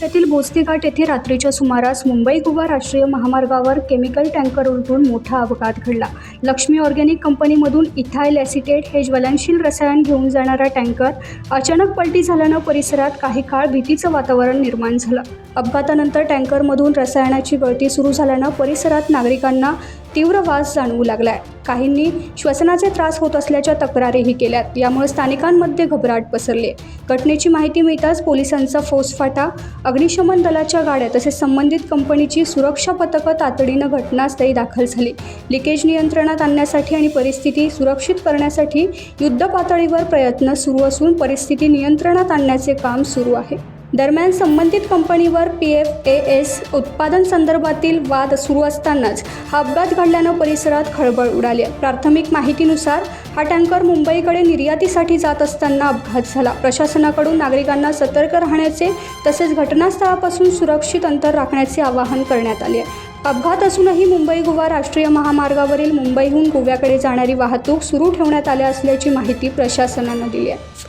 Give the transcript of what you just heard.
त्यातील भोसरी घाट येथे रात्रीच्या सुमारास मुंबई गोवा राष्ट्रीय महामार्गावर केमिकल टँकर उलटून मोठा अपघात घडला। लक्ष्मी ऑर्गॅनिक कंपनीमधून इथाइल ॲसिटेट हे ज्वलनशील रसायन घेऊन जाणारा टँकर अचानक पलटी झाल्यानं परिसरात काही काळ भीतीचं वातावरण निर्माण झालं। अपघातानंतर टँकरमधून रसायनाची गळती सुरू झाल्यानं परिसरात नागरिकांना तीव्र वास जाणवू लागलाय। काहींनी श्वसनाचे त्रास होत असल्याच्या तक्रारीही केल्यात। यामुळे स्थानिकांमध्ये घबराट पसरली। घटनेची माहिती मिळताच पोलिसांचा फौजफाटा, अग्निशमन दलाच्या गाड्या तसेच संबंधित कंपनीची सुरक्षा पथकं तातडीनं घटनास्थळी दाखल झाली। लिकेज नियंत्रणात आणण्यासाठी आणि परिस्थिती सुरक्षित करण्यासाठी युद्धपातळीवर प्रयत्न सुरू असून परिस्थिती नियंत्रणात आणण्याचे काम सुरू आहे। दरम्यान संबंधित कंपनीवर PFAS उत्पादन संदर्भातील वाद सुरू असतानाच हा अपघात घडल्यानं परिसरात खळबळ उडाली। प्राथमिक माहितीनुसार हा टँकर मुंबईकडे निर्यातीसाठी जात असताना अपघात झाला। प्रशासनाकडून नागरिकांना सतर्क राहण्याचे तसेच घटनास्थळापासून सुरक्षित अंतर राखण्याचे आवाहन करण्यात आले आहे। अपघात असूनही मुंबई गोवा राष्ट्रीय महामार्गावरील मुंबईहून गोव्याकडे जाणारी वाहतूक सुरू ठेवण्यात आली असल्याची माहिती प्रशासनानं दिली आहे।